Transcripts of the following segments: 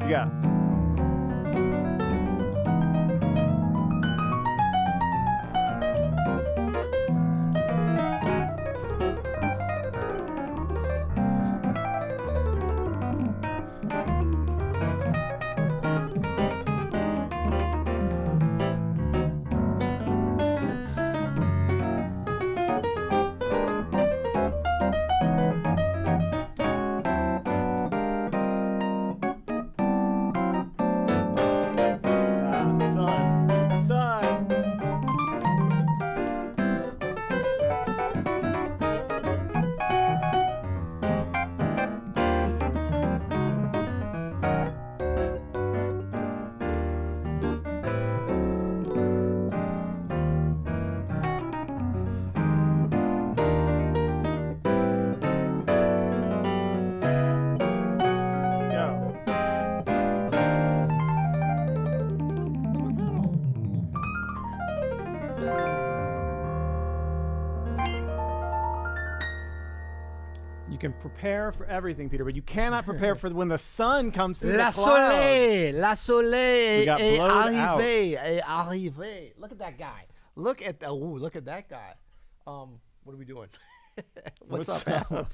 Yeah. You can prepare for everything, Peter, but you cannot prepare for when the sun comes through the clouds. La soleil est arrivé. Look at that guy. Look at that guy. What are we doing? What's up, Adam?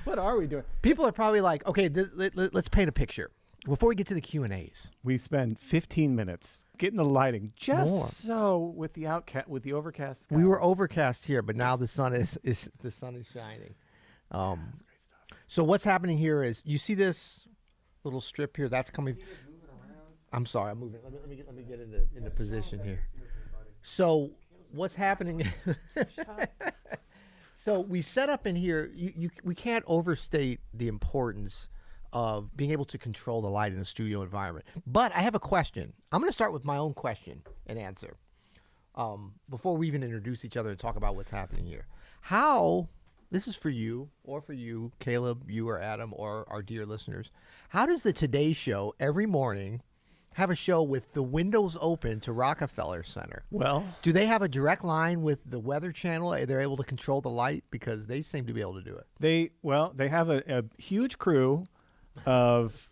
What are we doing? People are probably like, okay, let's paint a picture. Before we get to the Q&As. We spend 15 minutes getting the lighting so with the overcast sky. We were overcast here, but now the sun is shining. So what's happening here is you see this little strip here that's coming. I'm sorry, I'm moving. Let me get into position here. So what's happening? So we set up in here. We can't overstate the importance of being able to control the light in a studio environment. But I have a question. I'm going to start with my own question and answer before we even introduce each other and talk about what's happening here. How? This is for you, or for you, Caleb, you or Adam, or our dear listeners. How does the Today Show every morning have a show with the windows open to Rockefeller Center? Well, do they have a direct line with the Weather Channel? They're able to control the light because they seem to be able to do it. They have a huge crew of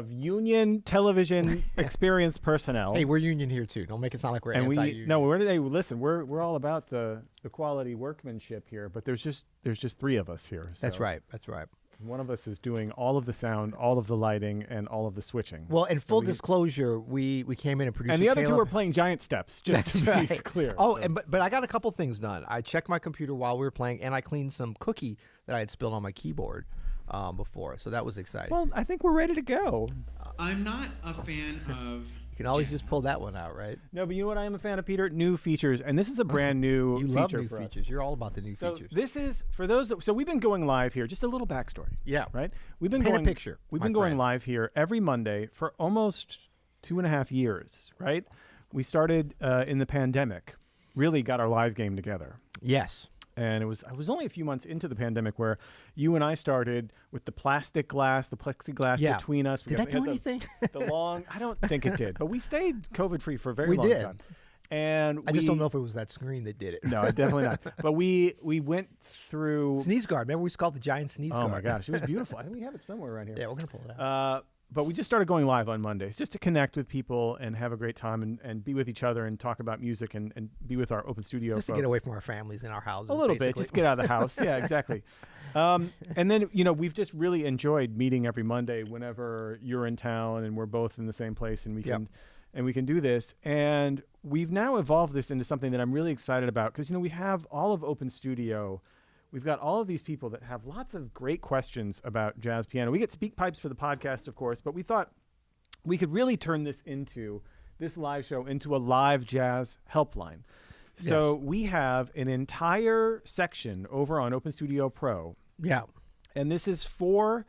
union television experienced personnel. Hey, we're union here too. Don't make it sound like we're anti-union. Listen, we're all about the quality workmanship here, but there's just three of us here. So That's right. one of us is doing all of the sound, all of the lighting, and all of the switching. Well, in full disclosure, we came in and produced. And the other two were playing giant steps, just to be clear. Oh, so. But I got a couple things done. I checked my computer while we were playing, and I cleaned some cookie that I had spilled on my keyboard before, so that was exciting. Well, I think we're ready to go. I'm not a fan of. You can always just pull that one out, right? No, but you know what I am a fan of, Peter? New features, and this is a brand new you feature love new for features. us. You're all about the new features. This is for those. So we've been going live here. Just a little backstory. Yeah. Right. We've been Paint a picture. We've been going live here every Monday for almost 2.5 years. Right. We started in the pandemic. Really got our live game together. Yes. And I was only a few months into the pandemic where you and I started with the plastic glass, the plexiglass between us. Did that do anything? I don't think it did, but we stayed COVID-free for a very long time. And I just don't know if it was that screen that did it. No, definitely not. But we went through Sneeze Guard. Remember we used to call it the giant sneeze guard. Oh my gosh, it was beautiful. I think we have it somewhere around here. Yeah, we're gonna pull it out. But we just started going live on Mondays just to connect with people and have a great time and be with each other and talk about music and be with our open studio just folks. To get away from our families and our houses. A little bit, just get out of the house. Yeah, exactly. And then, we've just really enjoyed meeting every Monday whenever you're in town and we're both in the same place and we can do this. And we've now evolved this into something that I'm really excited about because, we have all of Open Studio. We've got all of these people that have lots of great questions about jazz piano. We get speak pipes for the podcast, of course, but we thought we could really turn this live show into a live jazz helpline. So we have an entire section over on Open Studio Pro. Yeah. And this is for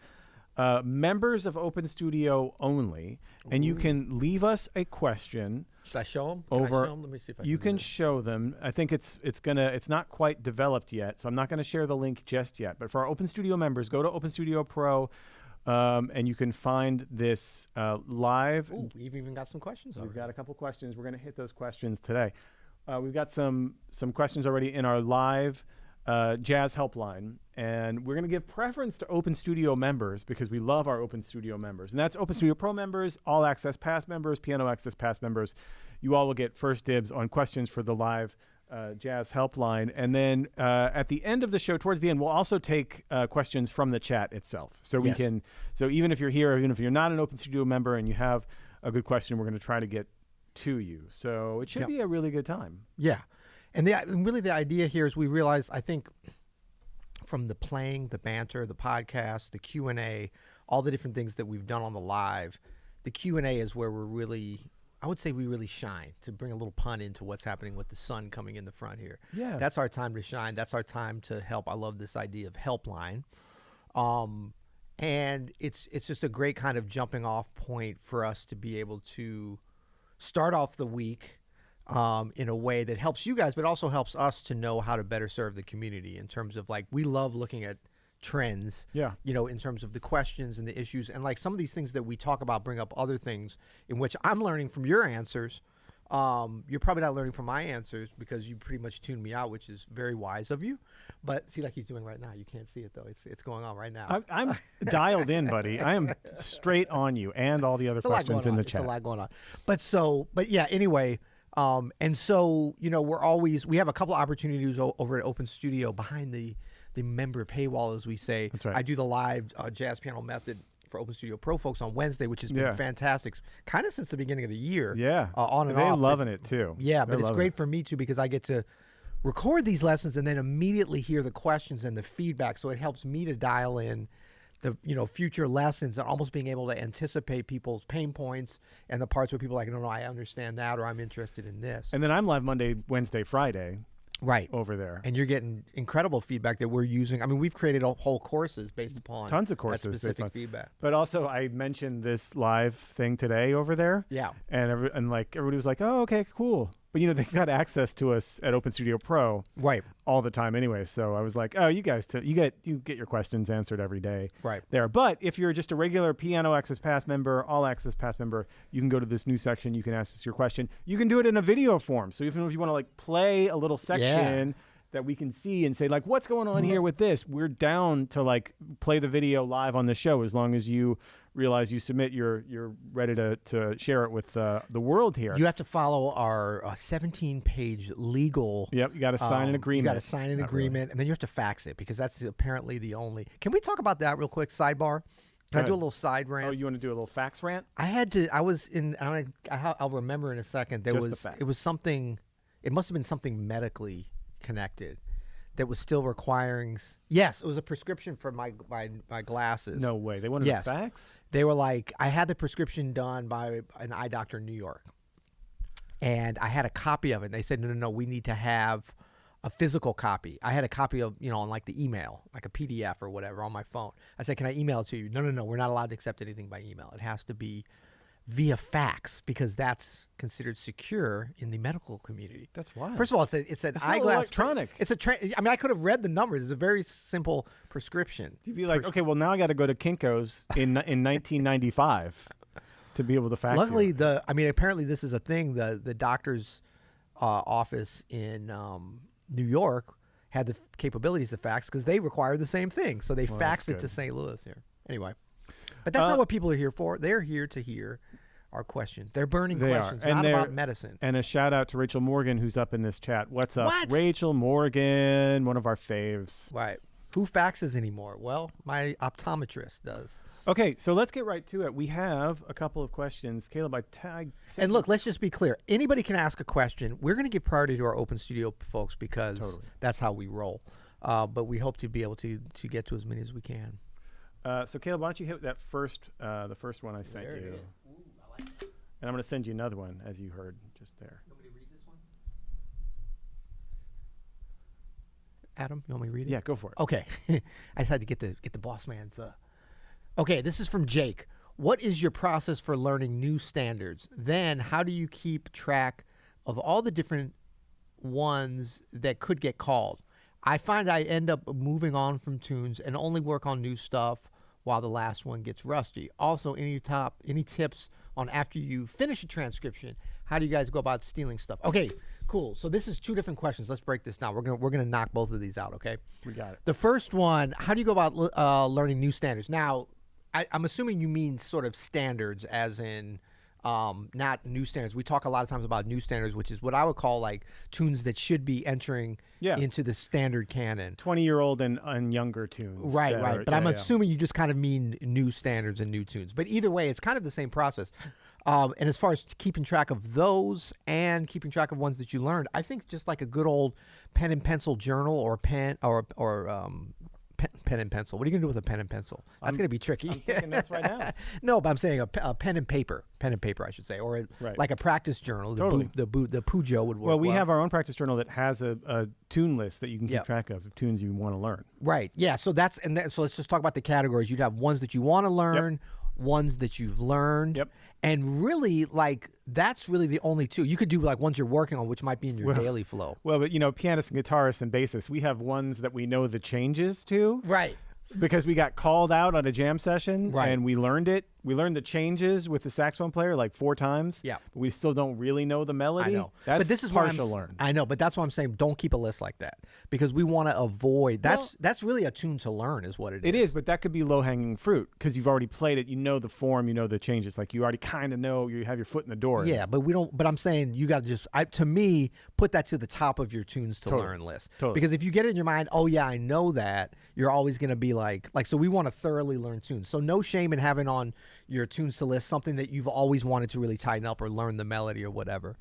members of Open Studio only. And you can leave us a question. Should I show them? Over. Let me see if I you can show them. I think it's not quite developed yet, so I'm not going to share the link just yet. But for our Open Studio members, go to Open Studio Pro, and you can find this live. Ooh, we've even got some questions. We've got a couple questions. We're going to hit those questions today. We've got some questions already in our live Jazz Helpline, and we're going to give preference to Open Studio members because we love our Open Studio members. And that's Open Studio Pro members, All Access Pass members, Piano Access Pass members. You all will get first dibs on questions for the live Jazz Helpline. And then at the end of the show, towards the end, we'll also take questions from the chat itself. So we can, so even if you're here, even if you're not an Open Studio member and you have a good question, we're going to try to get to you. So it should be a really good time. Yeah. And really the idea here is we realize, I think, from the playing, the banter, the podcast, the Q&A, all the different things that we've done on the live, the Q&A is where we're really, I would say we really shine, to bring a little pun into what's happening with the sun coming in the front here. Yeah. That's our time to shine. That's our time to help. I love this idea of Helpline. And it's just a great kind of jumping off point for us to be able to start off the week in a way that helps you guys, but also helps us to know how to better serve the community in terms of, like, we love looking at trends, you know, in terms of the questions and the issues. And like some of these things that we talk about bring up other things in which I'm learning from your answers. You're probably not learning from my answers because you pretty much tuned me out, which is very wise of you. But see, like he's doing right now, you can't see it though. It's going on right now. I'm dialed in, buddy. I am straight on you and all the other questions in the chat. It's a lot going on. But yeah, anyway, and so, you know, we have a couple opportunities over at Open Studio behind the member paywall, as we say. That's right. I do the live jazz piano method for Open Studio Pro folks on Wednesday, which has been fantastic, kind of since the beginning of the year. Yeah, on and they're off. loving it too. Yeah, They're but it's great for me too because I get to record these lessons and then immediately hear the questions and the feedback, so it helps me to dial in the future lessons and almost being able to anticipate people's pain points and the parts where people are like, no, I understand that, or I'm interested in this. And then I'm live Monday, Wednesday, Friday. Right. Over there. And you're getting incredible feedback that we're using. I mean, we've created whole courses based upon tons of courses that specific feedback. But also, I mentioned this live thing today over there. Yeah. And everybody was like, oh, okay, cool. But, you know, they've got access to us at Open Studio Pro all the time anyway. So I was like, oh, you guys, you get your questions answered every day there. But if you're just a regular Piano Access Pass member, All Access Pass member, you can go to this new section. You can ask us your question. You can do it in a video form. So even if you want to like play a little section that we can see and say like, what's going on here with this? We're down to like play the video live on the show as long as you realize you submit, you're ready to share it with the world here. You have to follow our 17-page legal. Yep, you got to sign an agreement. You got to sign an agreement, and then you have to fax it because that's apparently the only. Can we talk about that real quick? Sidebar. Can I do a little side rant? Oh, you want to do a little fax rant? I'll remember in a second. It was something. It must have been something medically connected that was still requiring. Yes, it was a prescription for my glasses. No way. They wanted a fax? They were like, I had the prescription done by an eye doctor in New York. And I had a copy of it. And they said, no, we need to have a physical copy. I had a copy of, on like the email, like a PDF or whatever on my phone. I said, can I email it to you? No, we're not allowed to accept anything by email. It has to be via fax because that's considered secure in the medical community. That's wild. First of all, it's an eyeglass. Electronic. It's I mean, I could have read the numbers. It's a very simple prescription. You'd be like, okay, well now I got to go to Kinko's in 1995 to be able to fax. Luckily, apparently this is a thing. The doctor's office in New York had the capabilities to fax because they require the same thing. So they faxed it to St. Louis here. Anyway. But that's not what people are here for. They're here to hear our questions. They're burning questions, not about medicine. And a shout out to Rachel Morgan, who's up in this chat. What's up? What? Rachel Morgan, one of our faves. Right. Who faxes anymore? Well, my optometrist does. Okay, so let's get right to it. We have a couple of questions. Caleb, and look, let's just be clear. Anybody can ask a question. We're going to give priority to our Open Studio folks because that's how we roll. But we hope to be able to get to as many as we can. So Caleb, why don't you hit that the first one I sent you? Ooh, I like that. And I'm going to send you another one, as you heard just there. You want me to read this one? Adam, you want me to read it? Yeah, go for it. Okay. I just had to get the boss man's. Okay, this is from Jake. What is your process for learning new standards? Then how do you keep track of all the different ones that could get called? I find I end up moving on from tunes and only work on new stuff while the last one gets rusty. Also, any tips on after you finish a transcription, how do you guys go about stealing stuff? Okay, Cool. So this is two different questions. Let's break this down. We're gonna knock both of these out. Okay. We got it. The first one: how do you go about learning new standards? Now, I'm assuming you mean sort of standards, as in not new standards. We talk a lot of times about new standards, which is what I would call like tunes that should be entering into the standard canon. 20-year-old and younger tunes. Right. But I'm assuming you just kind of mean new standards and new tunes. But either way, it's kind of the same process. And as far as keeping track of those and keeping track of ones that you learned, I think just like a good old pen and pencil journal or pen and pencil. What are you gonna do with a pen and pencil? That's gonna be tricky. I'm taking notes right now. No, but I'm saying a pen and paper, I should say, or like a practice journal. Totally. The Pujo would work. Well, we have our own practice journal that has a tune list that you can keep track of tunes you want to learn. Right. Yeah. So so let's just talk about the categories. You'd have ones that you want to learn. Ones that you've learned, and really, like, that's really the only two. You could do like ones you're working on, which might be in your daily flow. Well, but pianists and guitarists and bassists, we have ones that we know the changes to, right? Because we got called out on a jam session, right, and we learned it. We learned the changes with the saxophone player like 4 times. Yeah, but we still don't really know the melody. I know, that's but this is partial learn. I know, but that's why I'm saying don't keep a list like that, because we want to avoid. That's really a tune to learn, is what it is. It is, but that could be low hanging fruit because you've already played it. You know the form, you know the changes. Like you already kind of know. You have your foot in the door. Yeah, but we don't. But I'm saying you got to just. To me, put that to the top of your tunes to learn list. Because if you get it in your mind, oh yeah, I know that, you're always going to be like. So we want to thoroughly learn tunes. So no shame in having on your tunes to list something that you've always wanted to really tighten up or learn the melody or whatever.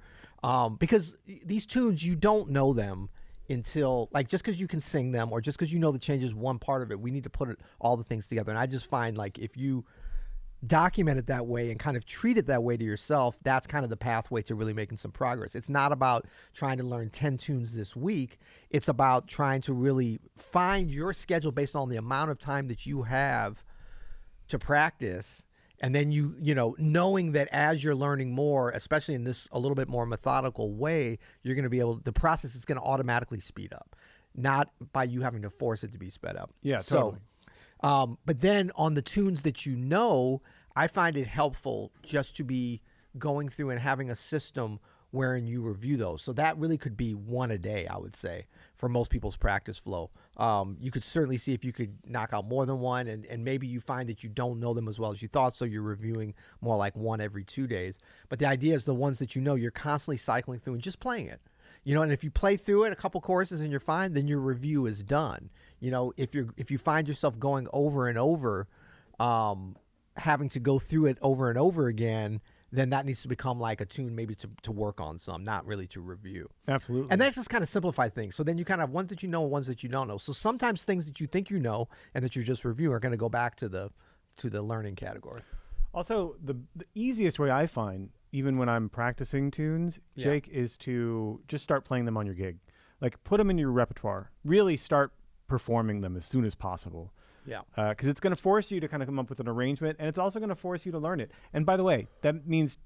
Because these tunes, you don't know them until, like, just because you can sing them or just because you know the changes one part of it, we need to put all the things together. And I just find, like, if you document it that way and kind of treat it that way to yourself, that's kind of the pathway to really making some progress. It's not about trying to learn 10 tunes this week. It's about trying to really find your schedule based on the amount of time that you have to practice. And then knowing that as you're learning more, especially in this a little bit more methodical way, you're going to be able, the process is going to automatically speed up, not by you having to force it to be sped up. Yeah, totally. But then on the tunes that you know, I find it helpful just to be going through and having a system wherein you review those. So that really could be one a day, I would say, for most people's practice flow. You could certainly see if you could knock out more than one, and maybe you find that you don't know them as well as you thought, so you're reviewing more like one every 2 days. But the idea is the ones that you know, you're constantly cycling through and just playing it. And if you play through it a couple choruses and you're fine, then your review is done. If you find yourself going over and over, having to go through it over and over again, then that needs to become like a tune maybe to work on some, not really to review. Absolutely. And that's just kind of simplify things. So then you kind of have ones that you know and ones that you don't know. So sometimes things that you think you know and that you're just reviewing are going to go back to the learning category. Also, the easiest way I find, even when I'm practicing tunes, Jake, is to just start playing them on your gig. Like, put them in your repertoire. Really start performing them as soon as possible. Yeah. Because it's going to force you to kind of come up with an arrangement, and it's also going to force you to learn it. And by the way, that means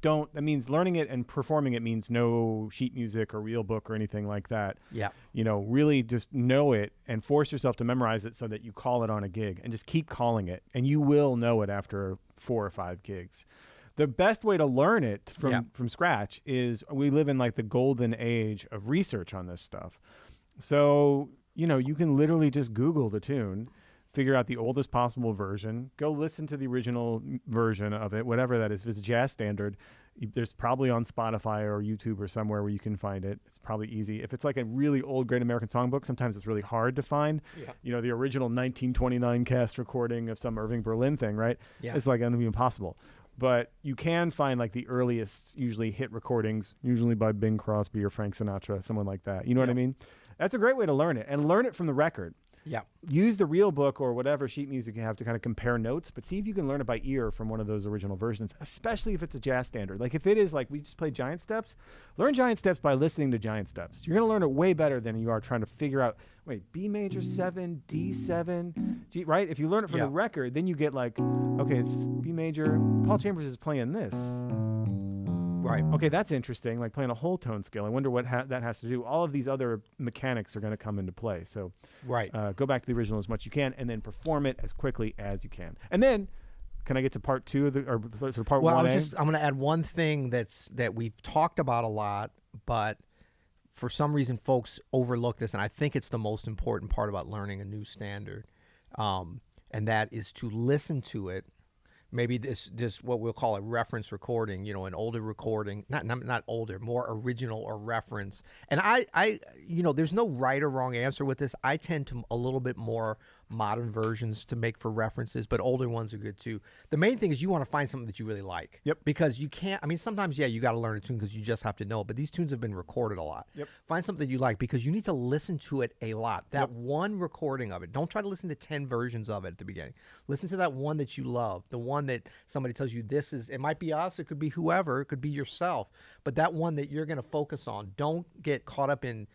learning it and performing it means no sheet music or real book or anything like that. Yeah. Really just know it and force yourself to memorize it so that you call it on a gig, and just keep calling it, and you will know it after 4 or 5 gigs. The best way to learn it from scratch is, we live in like the golden age of research on this stuff. So, you can literally just Google the tune, figure out the oldest possible version, go listen to the original version of it, whatever that is. If it's a jazz standard, there's probably on Spotify or YouTube or somewhere where you can find it. It's probably easy. If it's like a really old Great American Songbook, sometimes it's really hard to find. Yeah. The original 1929 cast recording of some Irving Berlin thing, right? Yeah. It's like going to be impossible. But you can find like the earliest, usually hit recordings, usually by Bing Crosby or Frank Sinatra, someone like that. You know what I mean? That's a great way to learn it, and learn it from the record. Yeah. Use the real book or whatever sheet music you have to kind of compare notes, but see if you can learn it by ear from one of those original versions, especially if it's a jazz standard. Like if it is like we just played Giant Steps, learn Giant Steps by listening to Giant Steps. You're going to learn it way better than you are trying to figure out, wait, B major 7, D7, G, right? If you learn it from the record, then you get like, okay, it's B major. Paul Chambers is playing this. Right. Okay, that's interesting. Like playing a whole tone scale. I wonder what that has to do. All of these other mechanics are going to come into play. So, go back to the original as much as you can, and then perform it as quickly as you can. And then, can I get to part 2 of or part 1A? Well, I'm going to add one thing that we've talked about a lot, but for some reason, folks overlook this, and I think it's the most important part about learning a new standard, and that is to listen to it. Maybe this what we'll call a reference recording, an older recording, not older, more original or reference. And I there's no right or wrong answer with this. I tend to a little bit more modern versions to make for references, but older ones are good too. The main thing is you want to find something that you really like. Yep. Because you can't, sometimes, you got to learn a tune because you just have to know it, but these tunes have been recorded a lot. Yep. Find something you like because you need to listen to it a lot. That one recording of it. Don't try to listen to 10 versions of it at the beginning. Listen to that one that you love, the one that somebody tells you it might be us, it could be whoever, it could be yourself, but that one that you're going to focus on. Don't get caught up in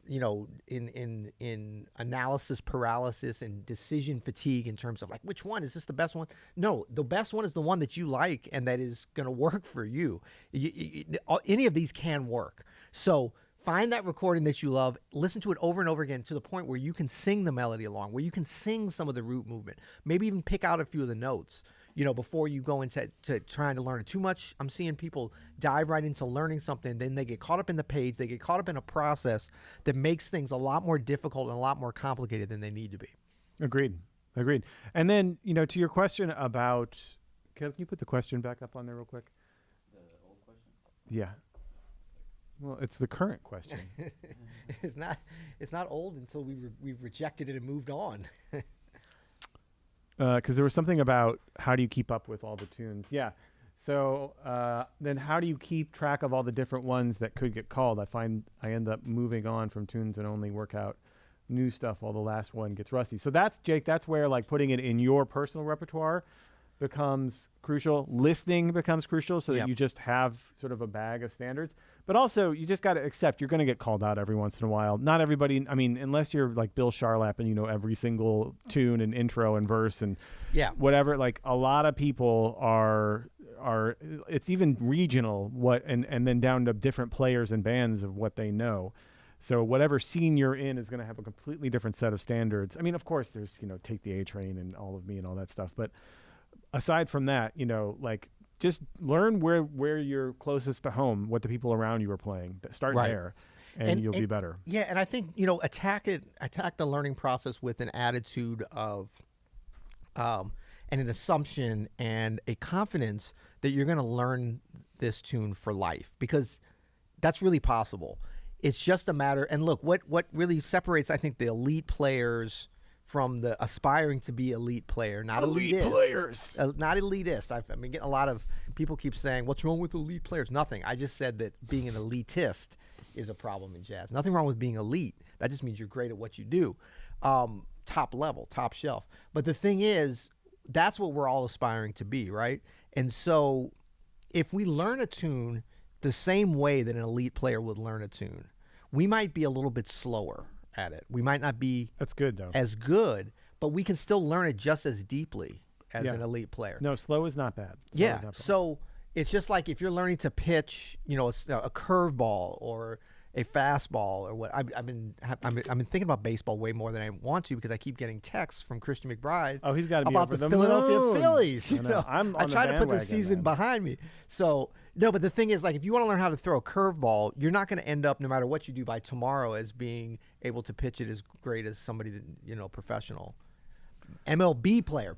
in analysis paralysis and decision fatigue in terms of like, which one is this the best one? No, the best one is the one that you like and that is going to work for you. Any of these can work. So find that recording that you love, listen to it over and over again to the point where you can sing the melody along, where you can sing some of the root movement, maybe even pick out a few of the notes. Before you go into trying to learn it too much. I'm seeing people dive right into learning something, then they get caught up in the page, they get caught up in a process that makes things a lot more difficult and a lot more complicated than they need to be. Agreed. And then, to your question about, can you put the question back up on there real quick? The old question? Yeah. Well, it's the current question. It's not old until we've rejected it and moved on. Because there was something about how do you keep up with all the tunes? Yeah. So then how do you keep track of all the different ones that could get called? I find I end up moving on from tunes and only work out new stuff while the last one gets rusty. So that's, Jake, that's where like putting it in your personal repertoire becomes crucial. Listening becomes crucial so that you just have sort of a bag of standards. But also, you just got to accept you're going to get called out every once in a while. Not everybody, unless you're like Bill Charlap and you know every single tune and intro and verse and whatever, like a lot of people are it's even regional and then down to different players and bands of what they know. So whatever scene you're in is going to have a completely different set of standards. Of course, there's, Take the A Train and All of Me and all that stuff. But aside from that, just learn where you're closest to home, what the people around you are playing. Start there, and you'll be better. Yeah, and I think, attack the learning process with an attitude of and an assumption and a confidence that you're going to learn this tune for life, because that's really possible. It's just a matter, and look, what really separates, I think, the elite players from the aspiring to be elite player, not elite players, not elitist. I've been getting a lot of people keep saying, "What's wrong with elite players?" Nothing. I just said that being an elitist is a problem in jazz. Nothing wrong with being elite. That just means you're great at what you do, top level, top shelf. But the thing is, that's what we're all aspiring to be, right? And so, if we learn a tune the same way that an elite player would learn a tune, we might be a little bit slower at it. We might not be that's good though as good, but we can still learn it just as deeply as an elite player. No, slow is not bad. So it's just like if you're learning to pitch, a curveball or a fastball or what. I've been thinking about baseball way more than I want to because I keep getting texts from Christian McBride. Oh, he's got to be about over the Philadelphia moon. Phillies. I try to put the season behind me. So no, but the thing is, like, if you want to learn how to throw a curveball, you're not going to end up, no matter what you do by tomorrow, as being able to pitch it as great as somebody that, professional MLB player.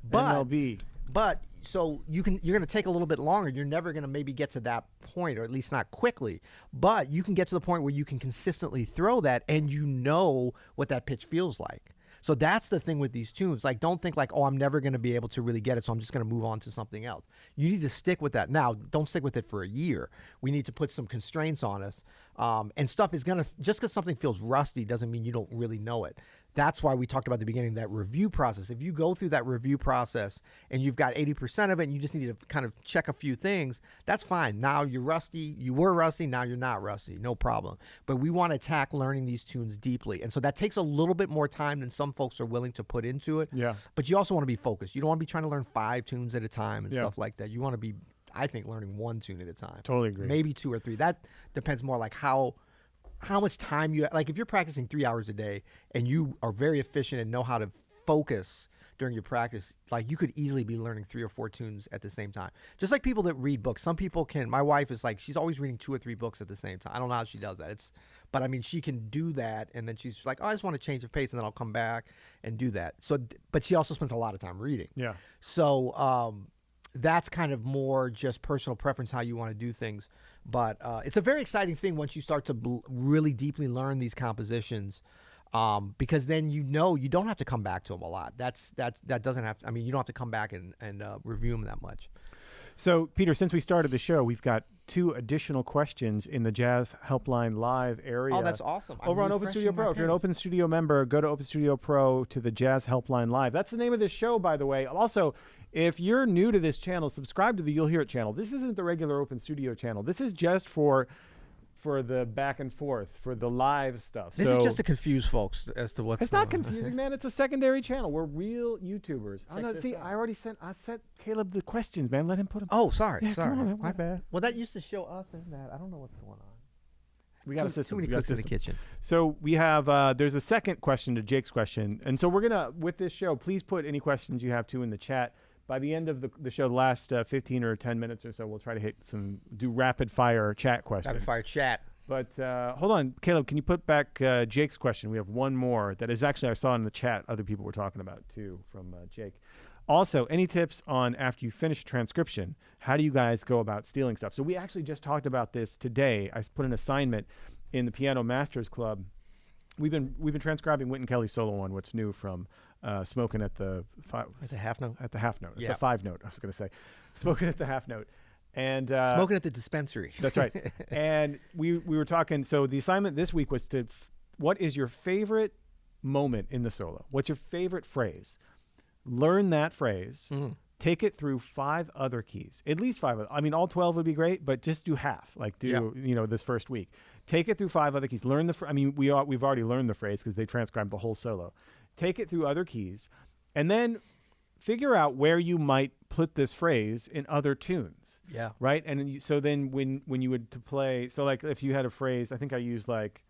But so you're going to take a little bit longer. You're never going to maybe get to that point, or at least not quickly. But you can get to the point where you can consistently throw that, and you know what that pitch feels like. So that's the thing with these tunes. Like, don't think like, oh, I'm never going to be able to really get it, so I'm just going to move on to something else. You need to stick with that. Now, don't stick with it for a year. We need to put some constraints on us. And stuff is going to, just because something feels rusty doesn't mean you don't really know it. That's why we talked about at the beginning, that review process. If you go through that review process and you've got 80% of it and you just need to kind of check a few things, that's fine. Now you're rusty. You were rusty. Now you're not rusty. No problem. But we want to attack learning these tunes deeply. And so that takes a little bit more time than some folks are willing to put into it. Yeah. But you also want to be focused. You don't want to be trying to learn 5 tunes at a time and stuff like that. You want to be, I think, learning 1 tune at a time. Totally agree. Maybe 2 or 3. That depends more like how much time you, like if you're practicing 3 hours a day and you are very efficient and know how to focus during your practice, like you could easily be learning 3 or 4 tunes at the same time. Just like people that read books. Some people can. My wife is like, she's always reading 2 or 3 books at the same time. I don't know how she does that. But I mean, she can do that, and then she's like, oh, I just want to change of pace, and then I'll come back and do that. So, but she also spends a lot of time reading. Yeah. So that's kind of more just personal preference, how you want to do things. But it's a very exciting thing once you start to really deeply learn these compositions. Because then you don't have to come back to them a lot. That doesn't have to, I mean, you don't have to come back and review them that much. So, Peter, since we started the show, we've got 2 additional questions in the Jazz Helpline Live area. Oh, that's awesome. Over on Open Studio Pro. If you're an Open Studio member, go to Open Studio Pro to the Jazz Helpline Live. That's the name of this show, by the way. Also, if you're new to this channel, subscribe to the You'll Hear It channel. This isn't the regular Open Studio channel. This is just for the back and forth, for the live stuff. This is just to confuse folks as to what's It's not confusing, man. It's a secondary channel. We're real YouTubers. Oh, no, see, I sent Caleb the questions, man. Let him put them. Oh, sorry. Yeah, sorry. come on, man. My bad. Well, that used to show us in that. I don't know what's going on. We got a system. Too many cooks in the kitchen. So we have, there's a second question to Jake's question. And so we're going to, with this show, please put any questions you have too in the chat. By the end of the show, the last 15 or 10 minutes or so, we'll try to do rapid fire chat questions. Rapid fire chat. But hold on, Caleb, can you put back Jake's question? We have one more that is actually, I saw in the chat, other people were talking about too, from Jake. Also, any tips on after you finish transcription, how do you guys go about stealing stuff? So we actually just talked about this today. I put an assignment in the Piano Masters Club. We've been transcribing Wynton Kelly's solo one, What's New, from Smoking at the It's a half note. At the half note, Yeah. at the 5 note. I was going to say, Smoking at the half note. And Smoking at the dispensary. That's right. And we were talking. So the assignment this week was what is your favorite moment in the solo? What's your favorite phrase? Learn that phrase. Take it through 5 other keys, at least 5. I mean, all 12 would be great, but just do half. Like this first week. Take it through 5 other keys. Learn I mean, we've already learned the phrase because they transcribed the whole solo. Take it through other keys, and then figure out where you might put this phrase in other tunes. Yeah. Right. And so then when you would to play, so like if you had a phrase, I think I used like,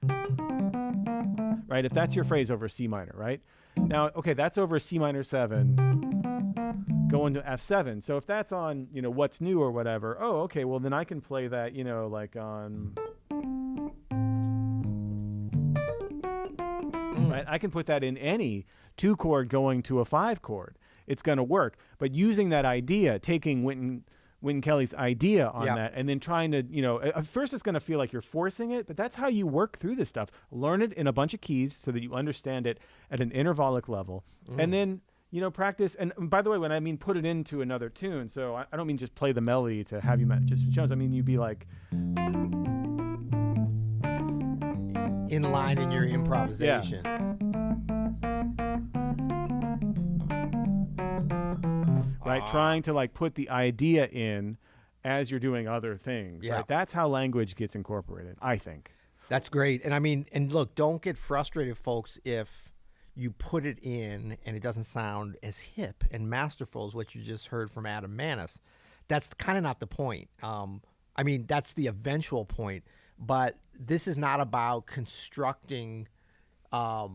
right. If that's your phrase over C minor, right now, okay, that's over C minor 7 going to F7. So if that's on, What's New or whatever. Oh, okay. Well, then I can play that, like on, right. I can put that in any 2 chord going to a 5 chord. It's going to work. But using that idea, taking Wynton Kelly's idea on that, and then trying to, at first it's going to feel like you're forcing it, but that's how you work through this stuff. Learn it in a bunch of keys so that you understand it at an intervallic level. And then, practice. And by the way, when I mean put it into another tune, so I don't mean just play the melody to have you just Jones. I mean, you'd be like in line in your improvisation. Right, trying to like put the idea in as you're doing other things. Yeah. Right, that's how language gets incorporated, I think. That's great. And I mean, and look, don't get frustrated, folks, if you put it in and it doesn't sound as hip and masterful as what you just heard from Adam Maness. That's kind of not the point. I mean, that's the eventual point. But this is not about constructing a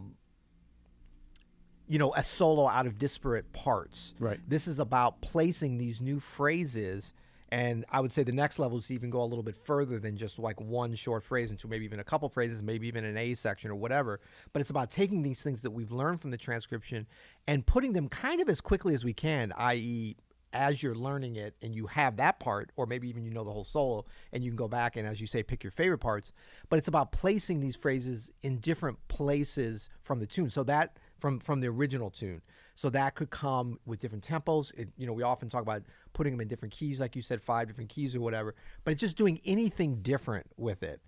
solo out of disparate parts. Right. This is about placing these new phrases, and I would say the next level is to even go a little bit further than just like one short phrase into maybe even a couple phrases, maybe even an A section or whatever. But it's about taking these things that we've learned from the transcription and putting them kind of as quickly as we can, i.e., as you're learning it and you have that part, or maybe even the whole solo, and you can go back and, as you say, pick your favorite parts. But it's about placing these phrases in different places from the tune, so that from the original tune. So that could come with different tempos. We often talk about putting them in different keys, like you said, 5 different keys or whatever. But it's just doing anything different with it,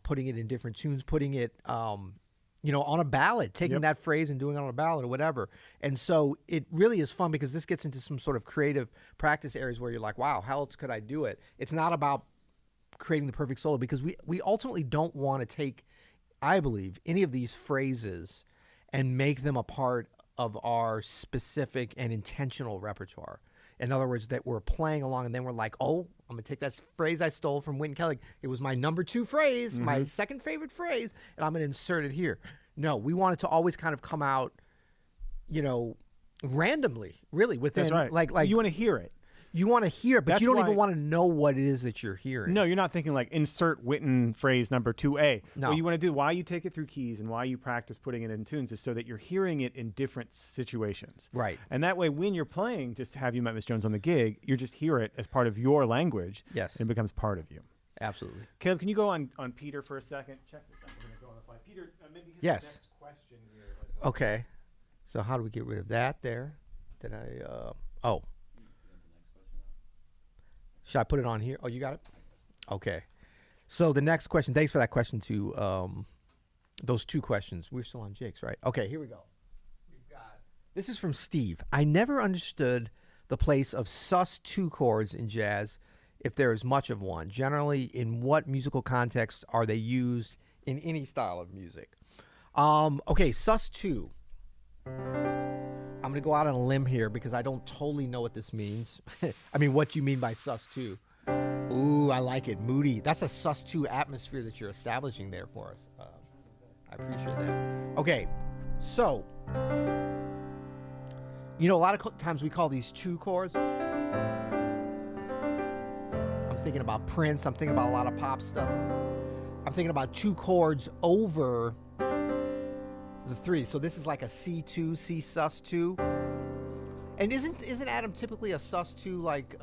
putting it in different tunes, putting it on a ballad, taking that phrase and doing it on a ballad or whatever. And so it really is fun because this gets into some sort of creative practice areas where you're like, wow, how else could I do it? It's not about creating the perfect solo, because we ultimately don't want to take, I believe, any of these phrases and make them a part of our specific and intentional repertoire. In other words, that we're playing along and then we're like, oh, I'm going to take that phrase I stole from Wynton Kelly. It was my number 2 phrase, my second favorite phrase, and I'm going to insert it here. No, we want it to always kind of come out, randomly, really, within That's right. like you want to hear it. you want to hear it, but That's you don't why- even want to know what it is that you're hearing. No, you're not thinking like insert Witten phrase number 2A. No. What you want to do, why you take it through keys and why you practice putting it in tunes is so that you're hearing it in different situations. Right. And that way, when you're playing, just Have You Met Miss Jones on the gig, you just hear it as part of your language. Yes. And it becomes part of you. Absolutely. Caleb, can you go on Peter for a second? Check this out. We're going to go on the fly. Peter, maybe hit Yes. the next question here. As well. Okay. So how do we get rid of that there? Did I oh. Should I put it on here? Oh, you got it? Okay. So the next question, thanks for that question too. Those two questions. We're still on Jake's, right? Okay, here we go. This is from Steve. I never understood the place of sus2 chords in jazz, if there is much of one. Generally, in what musical context are they used in any style of music? Okay, sus2. I'm going to go out on a limb here because I don't totally know what this means. I mean, what you mean by sus2. Ooh, I like it. Moody. That's a sus2 atmosphere that you're establishing there for us. I appreciate that. Okay, so, you know, a lot of times we call these 2 chords. I'm thinking about Prince. I'm thinking about a lot of pop stuff. I'm thinking about 2 chords over the 3. So this is like a C2, C sus2. And isn't Adam typically a sus2 like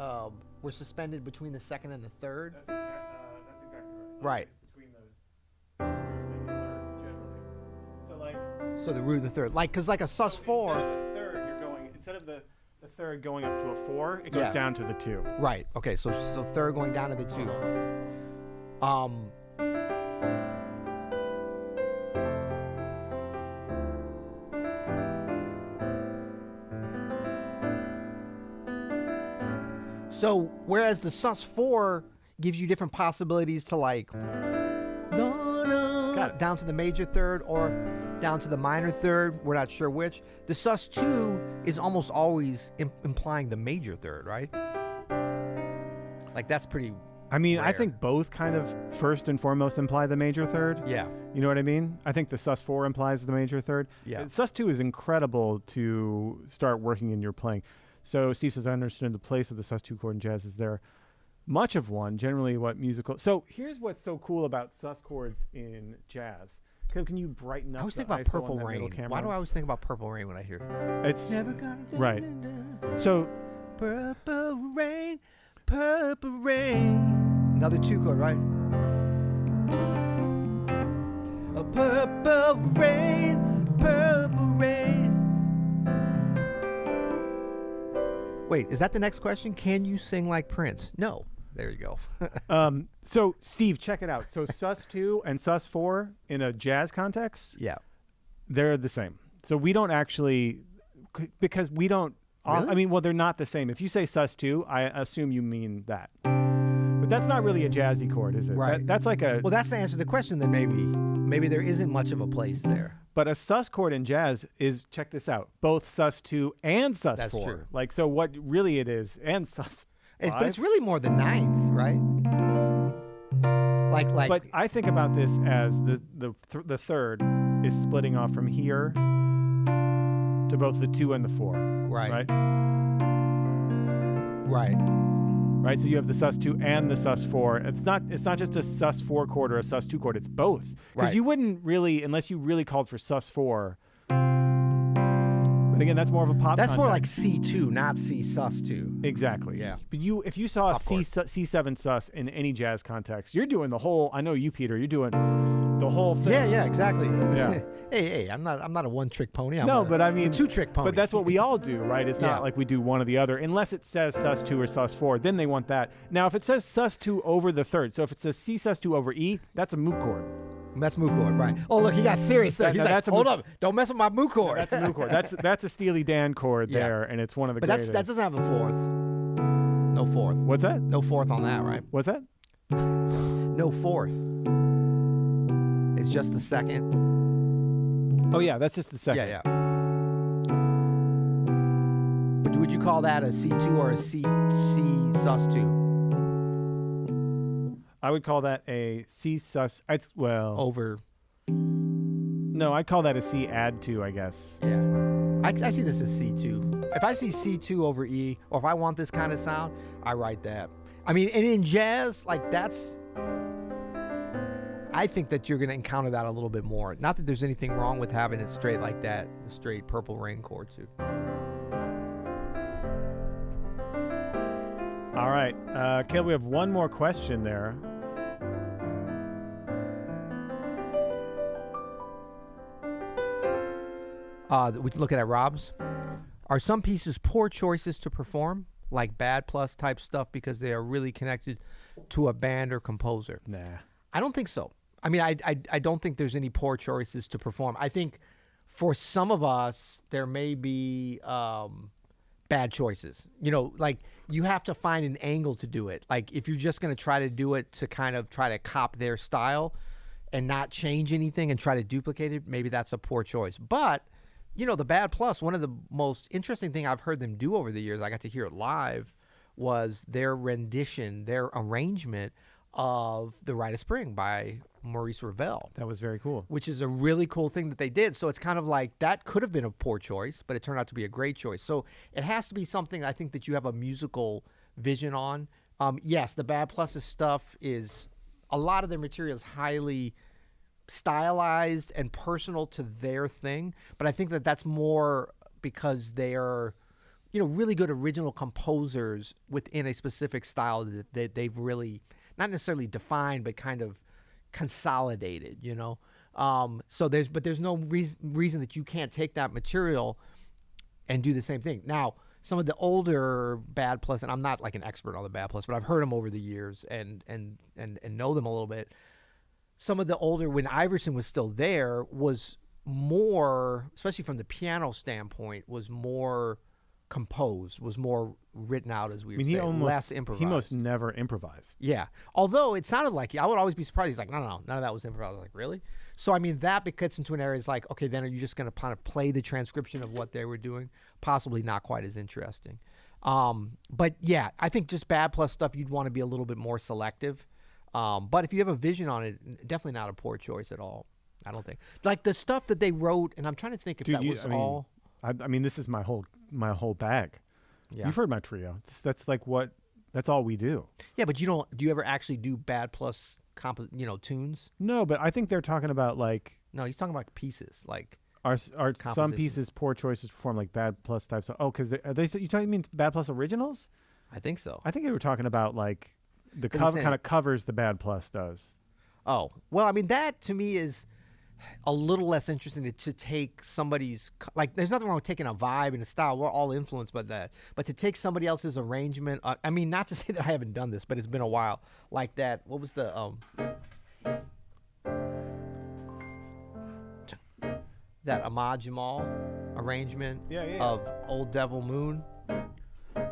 we're suspended between the 2nd and the 3rd? That's exactly right. Right. Between the root and the 3rd, generally. So like. So the root and the 3rd. Like, because like a sus4. Instead of the 3rd, you're going, instead of the 3rd going up to a 4, it goes Yeah. down to the 2. Right. Okay, so 3rd going down to the 2. So whereas the sus4 gives you different possibilities to like Got it. down to the major 3rd or down to the minor 3rd, we're not sure which. The sus2 is almost always implying the major 3rd, right? Like that's pretty I mean, I rare. think both kind of first and foremost imply the major 3rd. Yeah. You know what I mean? I think the sus4 implies the major 3rd. Yeah. Sus2 is incredible to start working in your playing. So Steve says, I understand the place of the sus2 chord in jazz is there. Much of one, generally what musical. So here's what's so cool about sus chords in jazz. Can you brighten up I always the think about ISO on Purple that middle Rain. camera? Why do I always think about Purple Rain when I hear It's Never gonna right. So Purple rain. Another 2 chord, right? A purple rain, purple rain. Wait, is that the next question? Can you sing like Prince? No. There you go. so Steve, check it out. So sus2 and sus4 in a jazz context, Yeah. they're the same. So we don't actually, because we don't, Really? I mean, well, they're not the same. If you say sus2, I assume you mean that. But that's not really a jazzy chord, is it? Right. That's like a, Well, that's the answer to the question then maybe there isn't much of a place there. but a sus chord in jazz is, check this out, both sus2 and sus4. That's true. Like, so what really it is, and sus. But it's really more the 9th, right? Like But I think about this as the 3rd is splitting off from here to both the 2 and the 4. Right. Right. Right. Right. So you have the sus2 and the sus4. It's not just a sus4 chord or a sus2 chord. It's both. Because Right. you wouldn't really, unless you really called for sus4. But again, that's more of a pop. That's more like context. C2, not C sus2. Exactly. Yeah. But if you saw a Pop chord. C7 sus in any jazz context, you're doing the whole. I know you, Peter. You're doing the whole thing. Yeah, exactly. Yeah. hey, I'm not a one-trick pony. I'm No, a, but I mean, a two-trick pony. But that's what we all do, right? It's Yeah. not like we do one or the other, unless it says sus2 or sus4. Then they want that. Now, if it says sus2 over the 3rd, so if it says C sus2 over E, that's a moot chord. That's moot chord, right? Oh, look, he got serious there. That- He's no, like, that's a hold moot- up, don't mess with my moot chord. That's a moot chord. That's a Steely Dan chord Yeah. there, and it's one of the But greatest. that doesn't have a 4th. No 4th. What's that? No 4th on that, right? What's that? No 4th. It's just the 2nd. Oh yeah, that's just the 2nd. Yeah. But would you call that a C2 or a C sus2? I would call that a C sus. It's well. Over. No, No, I'd call that a C add to, I guess. Yeah. I see this as C2. If I see C2 over E, or if I want this kind of sound, I write that. I mean, and in jazz, like that's, I think that you're going to encounter that a little bit more. Not that there's anything wrong with having it straight like that, the straight Purple Rain chord too. All right. Caleb, we have one more question there. We can look at Rob's. Are some pieces poor choices to perform, like bad plus type stuff, because they are really connected to a band or composer? Nah. I don't think so. I mean, I don't think there's any poor choices to perform. I think for some of us, there may be bad choices. You know, like you have to find an angle to do it. Like if you're just going to try to do it to kind of try to cop their style and not change anything and try to duplicate it, maybe that's a poor choice. But you know, the Bad Plus, one of the most interesting thing I've heard them do over the years, I got to hear it live, was their rendition, their arrangement of The Rite of Spring by Maurice Ravel. That was very cool. Which is a really cool thing that they did. So it's kind of like that could have been a poor choice, but it turned out to be a great choice. So it has to be something I think that you have a musical vision on. Yes, the Bad Plus's stuff is, a lot of their material is highly stylized and personal to their thing, but I think that that's more because they are, you know, really good original composers within a specific style that they've really not necessarily defined, but kind of consolidated, you know. So there's no reason that you can't take that material and do the same thing. Now, some of the older Bad Plus, and I'm not like an expert on the Bad Plus, but I've heard them over the years and know them a little bit. Some of the older, when Iverson was still there, was more, especially from the piano standpoint, was more composed, was more written out, as we would say, less improvised. He most never improvised. Yeah. Although it sounded like, I would always be surprised. He's like, no, none of that was improvised. I was like, really? So, I mean, that gets into an area, is like, okay, then are you just going to kind of play the transcription of what they were doing? Possibly not quite as interesting. But yeah, I think just Bad Plus stuff, you'd want to be a little bit more selective. But if you have a vision on it, definitely not a poor choice at all. I don't think. Like the stuff that they wrote, and I'm trying to think if that was all. I mean, this is my whole bag. Yeah. You've heard my trio. That's all we do. Yeah, but do you ever actually do Bad Plus tunes? No, but I think they're talking about like. No, he's talking about pieces like. Are some pieces poor choices perform like Bad Plus types? Because you mean Bad Plus originals? I think so. I think they were talking about like. The cover kind of covers the Bad Plus does. Oh, well, I mean, that to me is a little less interesting to take somebody's, like, there's nothing wrong with taking a vibe and a style. We're all influenced by that. But to take somebody else's arrangement, I mean, not to say that I haven't done this, but it's been a while. Like that, what was the, that Ahmad Jamal arrangement of Old Devil Moon?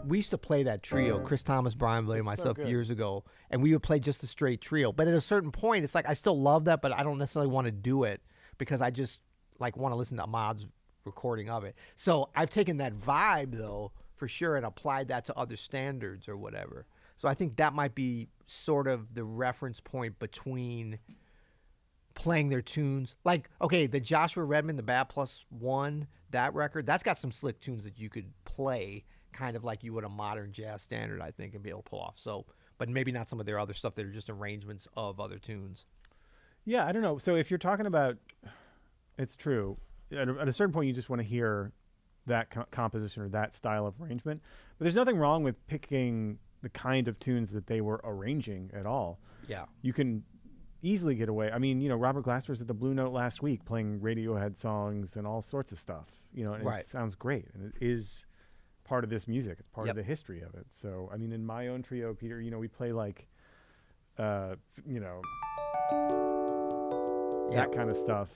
We used to play that trio, Chris Thomas, Brian Blade, and myself, years ago, and we would play just the straight trio. But at a certain point, it's like I still love that, but I don't necessarily want to do it because I just like want to listen to Ahmad's recording of it. So I've taken that vibe, though, for sure, and applied that to other standards or whatever. So I think that might be sort of the reference point between playing their tunes. Like, okay, the Joshua Redman, the Bad Plus One, that record, that's got some slick tunes that you could play kind of like you would a modern jazz standard, I think, and be able to pull off. So, but maybe not some of their other stuff that are just arrangements of other tunes. Yeah, I don't know. So if you're talking about, it's true. At a certain point, you just want to hear that composition or that style of arrangement. But there's nothing wrong with picking the kind of tunes that they were arranging at all. Yeah. You can easily get away. I mean, Robert Glasper was at the Blue Note last week playing Radiohead songs and all sorts of stuff. And it sounds great. And it is part of this music. It's part of the history of it. So, I mean, in my own trio, Peter, we play like, that kind of stuff.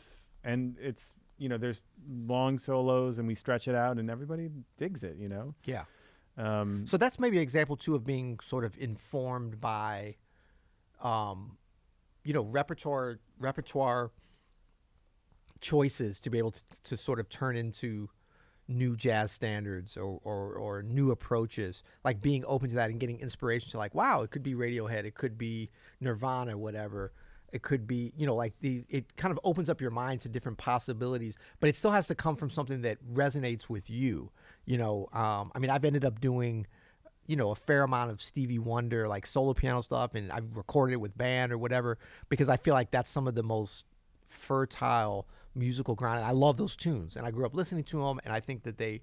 And it's, there's long solos and we stretch it out and everybody digs it, Yeah. So that's maybe an example too of being sort of informed by, repertoire choices to be able to sort of turn into new jazz standards or new approaches, like being open to that and getting inspiration to like, wow, it could be Radiohead, it could be Nirvana, whatever. It could be, like it kind of opens up your mind to different possibilities, but it still has to come from something that resonates with you. I mean, I've ended up doing, a fair amount of Stevie Wonder, like solo piano stuff, and I've recorded it with band or whatever, because I feel like that's some of the most fertile musical ground. And I love those tunes, and I grew up listening to them, and I think that they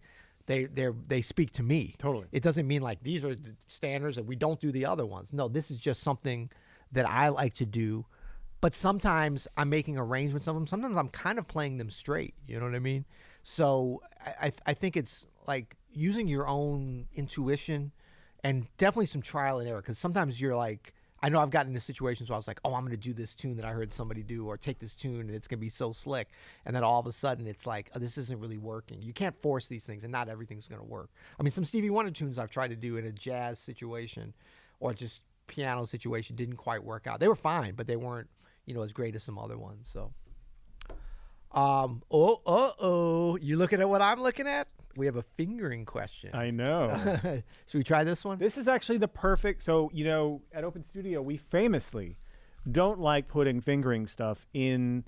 speak to me. Totally. It doesn't mean like these are the standards and we don't do the other ones. No, this is just something that I like to do. But sometimes I'm making arrangements of them. Sometimes I'm kind of playing them straight. You know what I mean? So I think it's like using your own intuition and definitely some trial and error. Because sometimes you're like, I know I've gotten into situations where I was like, oh, I'm going to do this tune that I heard somebody do, or take this tune and it's going to be so slick. And then all of a sudden it's like, oh, this isn't really working. You can't force these things, and not everything's going to work. I mean, some Stevie Wonder tunes I've tried to do in a jazz situation or just piano situation didn't quite work out. They were fine, but they weren't, as great as some other ones. So, you looking at what I'm looking at? We have a fingering question. I know. Should we try this one? This is actually the perfect. So, at Open Studio, we famously don't like putting fingering stuff in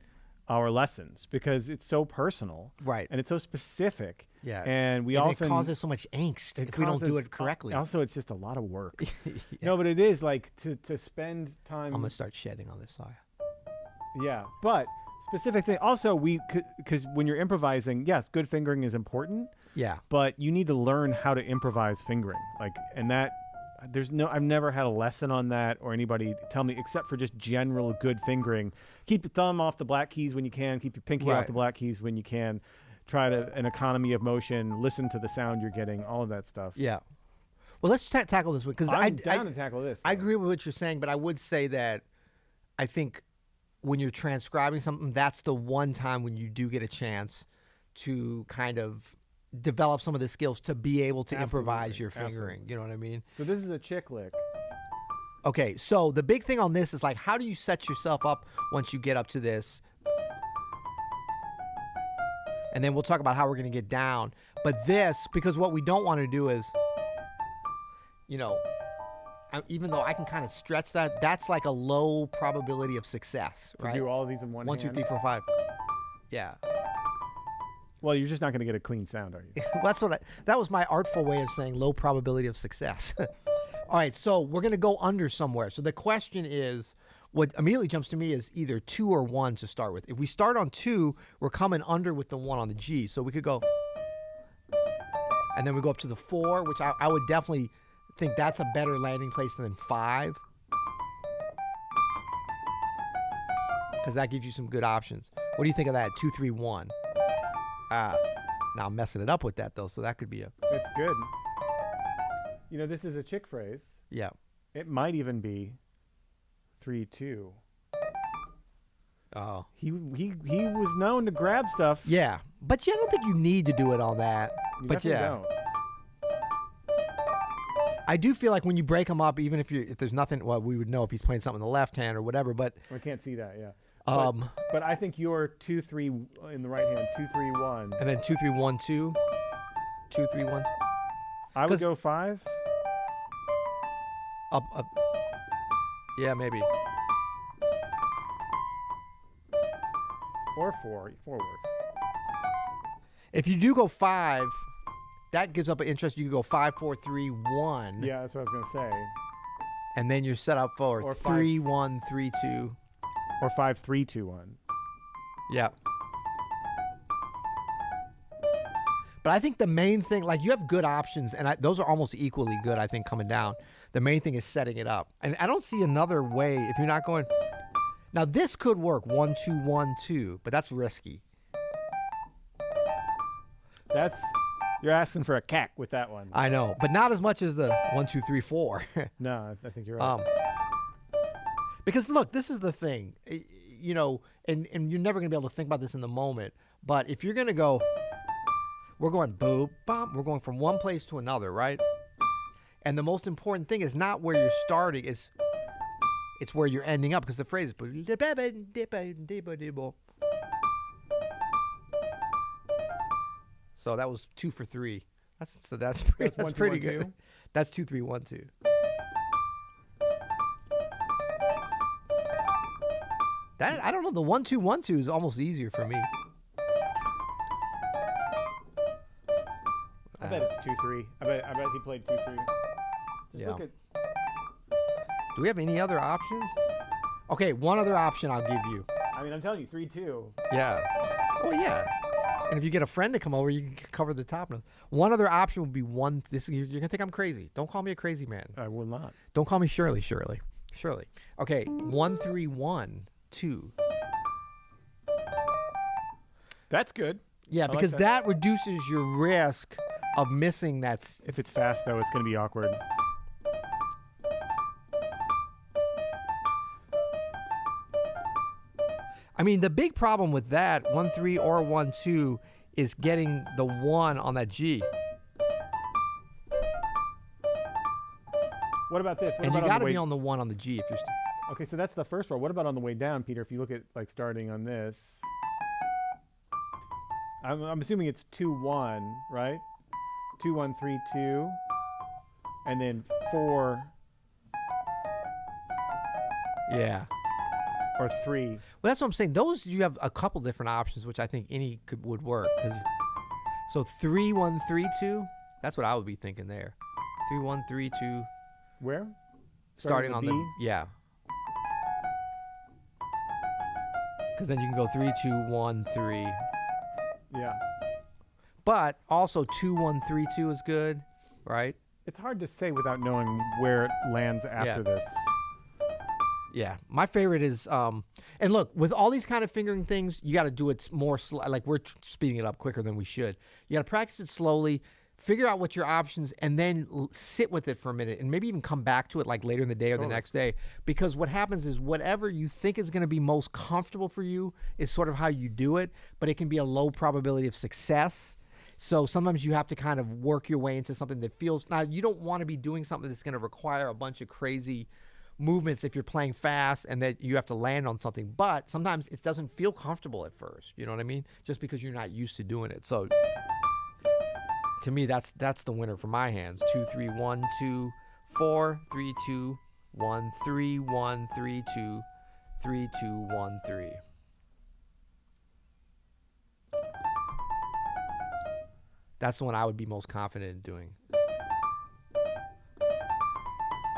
our lessons because it's so personal. Right. And it's so specific. Yeah. And it causes so much angst if we don't do it correctly. Also, it's just a lot of work. Yeah. No, but it is like to spend time. I'm going to start shedding on this side. Yeah. But specific thing. Also, because when you're improvising, yes, good fingering is important. Yeah. But you need to learn how to improvise fingering. I've never had a lesson on that or anybody tell me, except for just general good fingering. Keep your thumb off the black keys when you can. Keep your pinky off the black keys when you can. Try an economy of motion. Listen to the sound you're getting. All of that stuff. Yeah. Well, let's tackle this one, because I'm down to tackle this. I agree with what you're saying, but I would say that I think when you're transcribing something, that's the one time when you do get a chance to kind of develop some of the skills to be able to improvise your fingering. You know what I mean? So this is a chick lick. Okay, so the big thing on this is like, how do you set yourself up once you get up to this? And then we'll talk about how we're going to get down. But this, because what we don't want to do is, even though I can kind of stretch that, that's like a low probability of success, right? Do all of these in one hand? 1, 2, 3, 4, 5. Yeah. Well, you're just not going to get a clean sound, are you? That was my artful way of saying low probability of success. All right, so we're going to go under somewhere. So the question is, what immediately jumps to me is either 2 or 1 to start with. If we start on 2, we're coming under with the 1 on the G. So we could go, and then we go up to the 4, which I would definitely think that's a better landing place than 5, because that gives you some good options. What do you think of that? 2, 3, 1. Now I'm messing it up with that though, so that could be It's good. This is a chick phrase. Yeah. It might even be 3-2. Oh. He was known to grab stuff. Yeah, but I don't think you need to do it on that. You but definitely don't. I do feel like when you break them up, even if there's nothing, well, we would know if he's playing something in the left hand or whatever. But I can't see that. Yeah. But I think you're 2-3 in the right hand. 2-3-1. And then 2-3-1-2. 2-3-1. I would go 5. Up. Yeah, maybe. Or 4. 4 works. If you do go 5, that gives up an interest. You could go 5, 4, 3, 1. Yeah, that's what I was gonna say. And then you're set up for Or 3, 1, 3, 2. Or 5-3-2-1. Yeah. But I think the main thing, like, you have good options, and those are almost equally good, I think, coming down. The main thing is setting it up. And I don't see another way if you're not going. Now, this could work 1, 2, 1, 2, but that's risky. You're asking for a cack with that one. I know, but not as much as the 1, 2, 3, 4. No, I think you're right. Because look, this is the thing, and you're never going to be able to think about this in the moment. But if you're going to go, we're going boom, bum, we're going from one place to another, right? And the most important thing is not where you're starting, it's where you're ending up, because the phrase is. So that was 2 for 3. That's pretty good. 1-2-1-2? That's 2, 3, 1, 2. That I don't know. The 1-2-1-2 is almost easier for me. I bet it's 2-3. I bet he played 2-3. Just Yeah. look at. Do we have any other options? Okay, one other option I'll give you. I mean, I'm telling you, 3-2. Yeah. Oh yeah. And if you get a friend to come over, you can cover the top notes. One other option would be one. You're gonna think I'm crazy. Don't call me a crazy man. I will not. Don't call me Shirley. Okay, 1-3-1-2. That's good. Yeah, like because that. that reduces your risk of missing that. If it's fast, though, it's going to be awkward. I mean, the big problem with that 1-3 or 1-2 is getting the 1 on that G. What about this? What And you about got on to the way... be on the 1 on the G if you're. Okay, so that's the first row. What about on the way down, Peter? If you look at like starting on this, I'm assuming it's 2-1, right? 2-1-3-2, and then 4 Yeah. or 3. Well, that's what I'm saying. Those you have a couple different options, which I think any would work. So 3-1-3-2. That's what I would be thinking there. 3-1-3-2. Where? Starting on B? yeah. Because then you can go 3-2-1-3. Yeah. But also 2-1-3-2 is good, right? It's hard to say without knowing where it lands after this. Yeah, my favorite is and look, with all these kind of fingering things, you got to do it more like we're speeding it up quicker than we should. You got to practice it slowly, figure out what your options, and then sit with it for a minute, and maybe even come back to it like later in the day or the next day. Because what happens is whatever you think is going to be most comfortable for you is sort of how you do it, but it can be a low probability of success. So sometimes you have to kind of work your way into something that feels. Now you don't want to be doing something that's going to require a bunch of crazy movements if you're playing fast and that you have to land on something, but sometimes it doesn't feel comfortable at first, you know what I mean, just because you're not used to doing it. So to me, that's the winner for my hands. 2-3-1-2 4 3-2 1 3-1 3-2 3-2-1-3. That's the one I would be most confident in doing.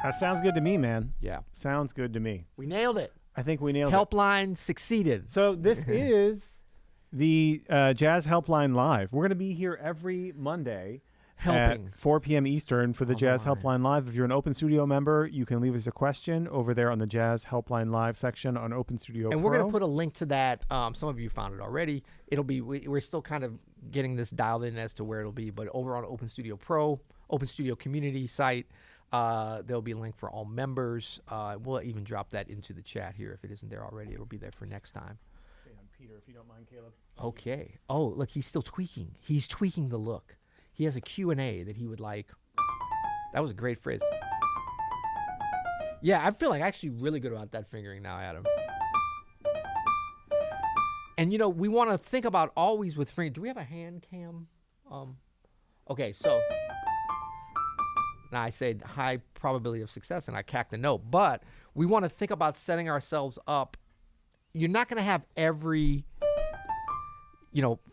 That sounds good to me, man. Yeah, Sounds good to me. we nailed it. I think we nailed it. Helpline succeeded. So this is the Jazz Helpline Live. We're going to be here every Monday Helping. at 4 p.m. Eastern for the Jazz my. Helpline Live. If you're an Open Studio member, you can leave us a question over there on the Jazz Helpline Live section on Open Studio And Pro. we're going to put a link to that. Some of you found it already. It'll be we're still kind of getting this dialed in as to where it'll be, but over on Open Studio Pro, Open Studio community site, there'll be a link for all members. We'll even drop that into the chat here if it isn't there already. It'll be there for next time. Stay on Peter, if you don't mind, Caleb. Okay. Oh, look, he's still tweaking. He's tweaking the look. He has a Q&A that he would like. That was a great phrase. Yeah, I feel like actually really good about that fingering now, Adam. And, you know, we want to think about always with fingering. Do we have a hand cam? Okay, so now I said high probability of success, and I cacked a no. But we want to think about setting ourselves up. You're not going to have every,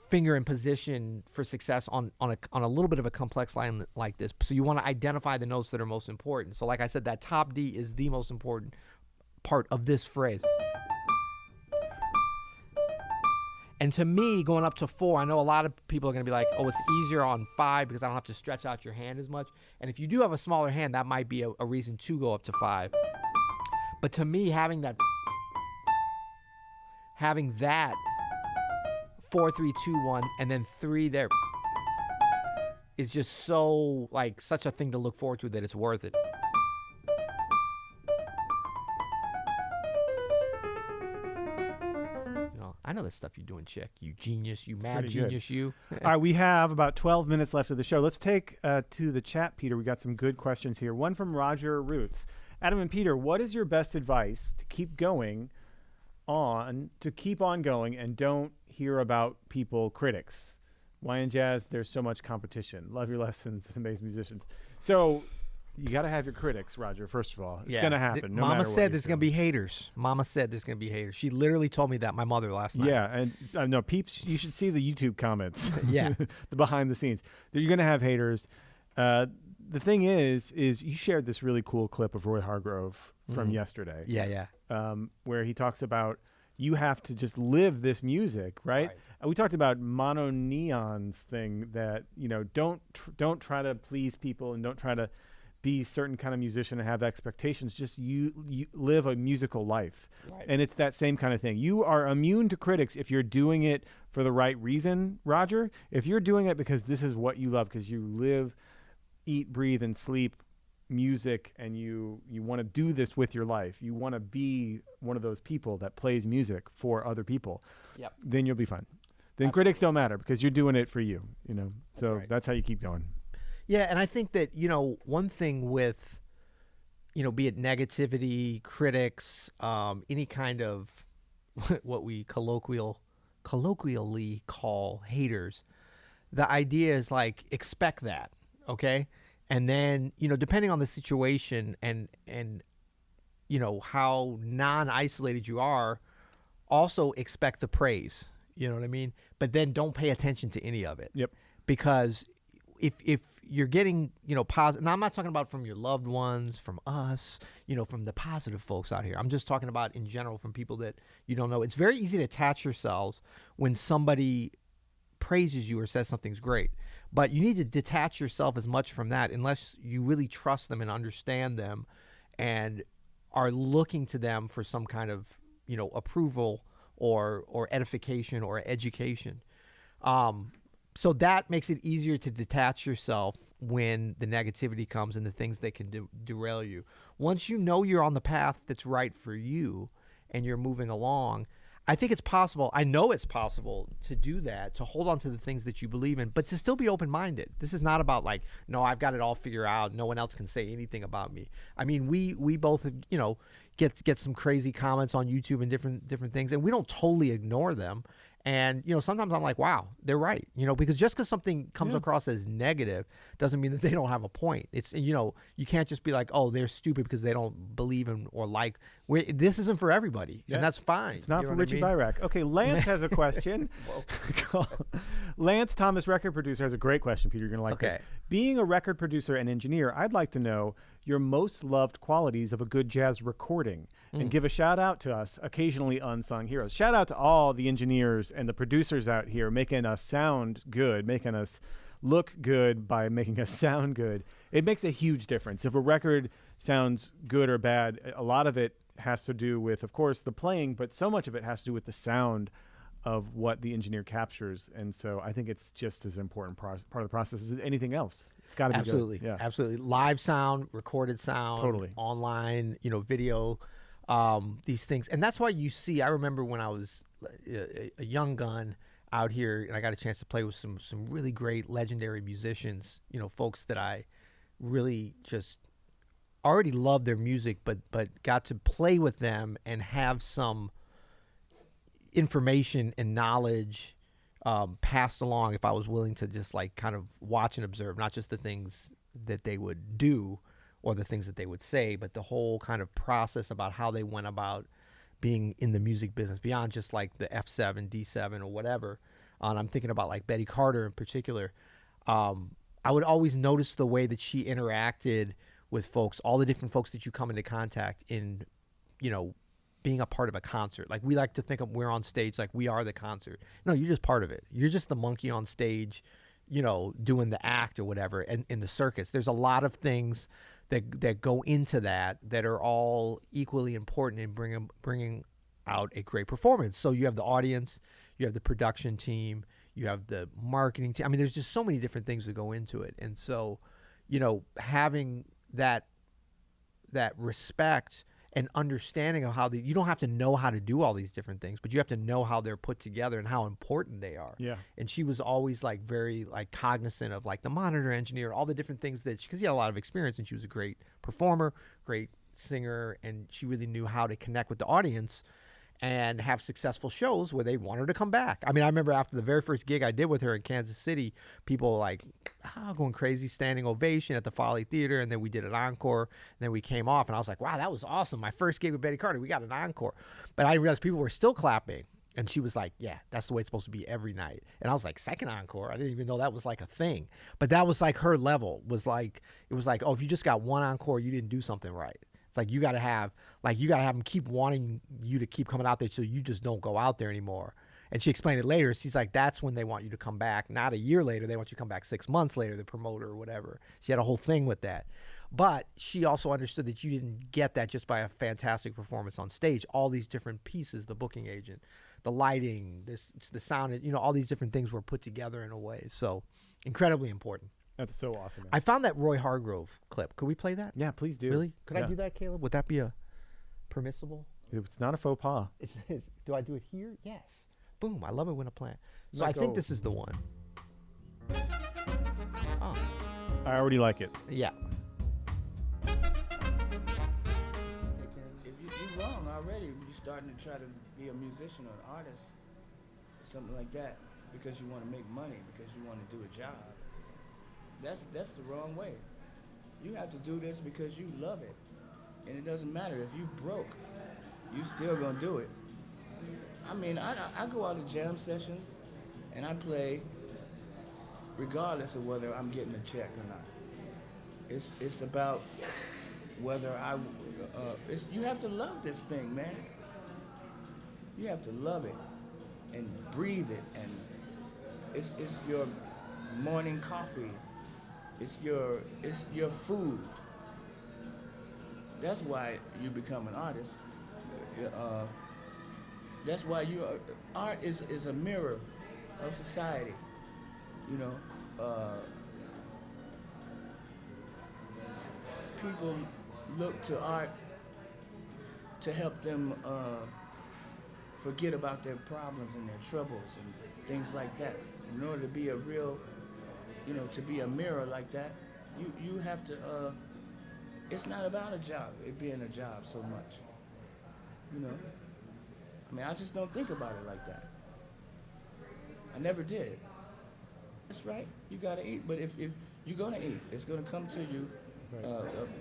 finger in position for success on a little bit of a complex line like this. So you want to identify the notes that are most important. So like I said, that top D is the most important part of this phrase. And to me, going up to 4, I know a lot of people are going to be like, oh, it's easier on 5 because I don't have to stretch out your hand as much. And if you do have a smaller hand, that might be a reason to go up to 5. But to me, having that 4 3 2 1 and then 3 there is just so like such a thing to look forward to that it's worth it. I know the stuff you're doing, Chick. You genius, you mad genius, you. All right, we have about 12 minutes left of the show. Let's take to the chat, Peter. We got some good questions here. One from Roger Roots. Adam and Peter, what is your best advice to keep on going and don't hear about people critics? Why in jazz there's so much competition? Love your lessons, amazing musicians. So You got to have your critics, Roger. First of all, it's Yeah. going to happen. No Mama matter what said you're there's going to doing. be haters. Mama said there's going to be haters. She literally told me that, my mother, last night. Yeah, and no, peeps, you should see the YouTube comments. Yeah. The behind the scenes. You're going to have haters. The thing is you shared this really cool clip of Roy Hargrove from yesterday. Yeah. Where he talks about you have to just live this music, right? We talked about Mono Neon's thing that, don't try to please people and don't try to be certain kind of musician and have expectations. Just you live a musical life. Right. And it's that same kind of thing. You are immune to critics if you're doing it for the right reason, Roger. If you're doing it because this is what you love, because you live, eat, breathe, and sleep music, and you want to do this with your life, you want to be one of those people that plays music for other people, then you'll be fine. Then critics don't matter because you're doing it for you, So that's how you keep going. Yeah, and I think that, one thing with, be it negativity, critics, any kind of what we colloquially call haters, the idea is like, expect that, okay? And then, depending on the situation and how non-isolated you are, also expect the praise, you know what I mean? But then don't pay attention to any of it. Yep. Because if you're getting, positive, now I'm not talking about from your loved ones, from us, from the positive folks out here. I'm just talking about in general from people that you don't know. It's very easy to attach yourselves when somebody praises you or says something's great. But you need to detach yourself as much from that unless you really trust them and understand them and are looking to them for some kind of, approval or edification or education. So that makes it easier to detach yourself when the negativity comes and the things that can derail you. Once you know you're on the path that's right for you and you're moving along, I think it's possible. I know it's possible to do that, to hold on to the things that you believe in, but to still be open-minded. This is not about like, no, I've got it all figured out. No one else can say anything about me. I mean, we both, get some crazy comments on YouTube and different things, and we don't totally ignore them. And, sometimes I'm like, wow, they're right. Because just because something comes across as negative doesn't mean that they don't have a point. It's, you can't just be like, oh, they're stupid because they don't believe in or like. This isn't for everybody, and that's fine. It's not for Richie Byrack. Okay, Lance has a question. Lance Thomas, record producer, has a great question, Peter. You're going to like this. Being a record producer and engineer, I'd like to know your most loved qualities of a good jazz recording and give a shout out to us, occasionally unsung heroes. Shout out to all the engineers and the producers out here making us sound good, making us look good by making us sound good. It makes a huge difference. If a record sounds good or bad, a lot of it has to do with, of course, the playing, but so much of it has to do with the sound of what the engineer captures. And so I think it's just as important part of the process as anything else. It's got to be absolutely good. Yeah. Absolutely. Live sound, recorded sound, Totally. Online, video, these things. And that's why you see, I remember when I was a young gun out here and I got a chance to play with some really great legendary musicians, folks that I really just already loved their music, but got to play with them and have some information and knowledge passed along if I was willing to just like kind of watch and observe, not just the things that they would do or the things that they would say, but the whole kind of process about how they went about being in the music business beyond just like the F7, D7 or whatever. And I'm thinking about like Betty Carter in particular. I would always notice the way that she interacted with folks, all the different folks that you come into contact in, being a part of a concert. Like we like to think of we're on stage like we are the concert. No, you're just part of it. You're just the monkey on stage, doing the act or whatever. And in the circus, there's a lot of things that go into that are all equally important in bringing out a great performance. So you have the audience, you have the production team, you have the marketing team. I mean, there's just so many different things that go into it. And so, having that respect and understanding of how you don't have to know how to do all these different things, but you have to know how they're put together and how important they are. Yeah. And she was always like very like cognizant of like the monitor engineer, all the different things because she had a lot of experience and she was a great performer, great singer, and she really knew how to connect with the audience. and have successful shows where they want her to come back. I mean, I remember after the very first gig I did with her in Kansas City, people were like going crazy, standing ovation at the Folly Theater, and then we did an encore, and then we came off, and I was like, wow, that was awesome. My first gig with Betty Carter, we got an encore. But I didn't realize people were still clapping. And she was like, yeah, that's the way it's supposed to be every night. And I was like, second encore? I didn't even know that was like a thing. But that was like her level. It was like, oh, if you just got one encore, you didn't do something right. It's like you got to have them keep wanting you to keep coming out there so you just don't go out there anymore. And she explained it later. She's like, that's when they want you to come back. Not a year later. They want you to come back 6 months later, the promoter or whatever. She had a whole thing with that. But she also understood that you didn't get that just by a fantastic performance on stage. All these different pieces, the booking agent, the lighting, the sound, all these different things were put together in a way. So incredibly important. That's so awesome, man. I found that Roy Hargrove clip. Could we play that? Yeah, please do. Really? Could I Yeah. do that, Caleb? Would that be permissible? It's not a faux pas. Do I do it here? Yes. Boom. I love it when a plan. So Let I think go. this is the one. Oh, I already like it. yeah. If you're wrong already, you're starting to try to be a musician or an artist or something like that because you want to make money, because you want to do a job. That's the wrong way. You have to do this because you love it. And it doesn't matter if you broke, you still gonna do it. I mean, I go out to jam sessions and I play regardless of whether I'm getting a check or not. It's about whether you have to love this thing, man. You have to love it and breathe it, and it's your morning coffee. It's your food. That's why you become an artist. That's why art is a mirror of society. People look to art to help them forget about their problems and their troubles and things like that. In order to be a real, to be a mirror like that, you have to, it's not about a job, it being a job so much. I mean, I just don't think about it like that. I never did. That's right, you gotta eat, but if you're gonna eat, it's gonna come to you.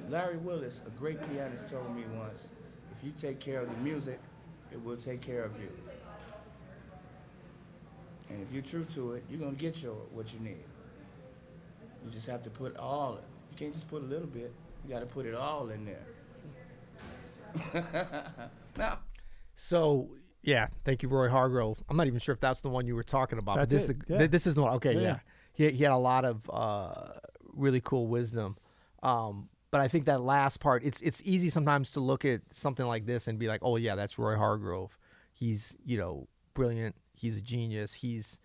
Larry Willis, a great pianist, told me once, if you take care of the music, it will take care of you. And if you're true to it, you're gonna get what you need. You just have to put all, you can't just put a little bit, you gotta put it all in there. Now, So, yeah, thank you, Roy Hargrove. I'm not even sure if that's the one you were talking about. That's but it, yeah. This is the one. Okay, Yeah. yeah. He had a lot of really cool wisdom. But I think that last part, it's easy sometimes to look at something like this and be like, oh, yeah, that's Roy Hargrove. He's, brilliant. He's a genius. He's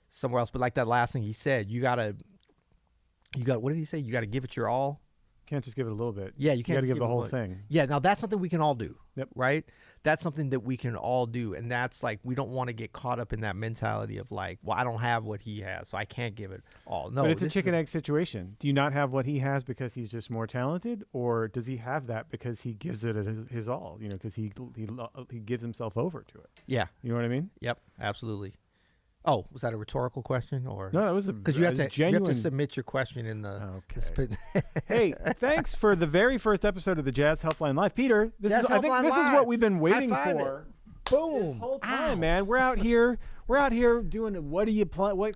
somewhere else. But like that last thing he said, you got, what did he say? You got to give it your all. Can't just give it a little bit. Yeah, you can't got to just give the it whole a- thing. Yeah, now that's something we can all do. Yep. Right? That's something that we can all do. And that's like, we don't want to get caught up in that mentality of like, well, I don't have what he has, so I can't give it all. No, But it's a this is chicken egg situation. Do you not have what he has because he's just more talented, or does he have that because he gives it his all? Because he gives himself over to it. Yeah. You know what I mean? Yep. Absolutely. Oh, was that a rhetorical question or? No, that was Because you have to genuine. submit your question in the. Okay. Hey, thanks for the very first episode of the Jazz Helpline Live, Peter. I think Helpline this is Live. what we've been waiting High five for. Boom. This whole time, Ow. man. We're out here doing what do you play? What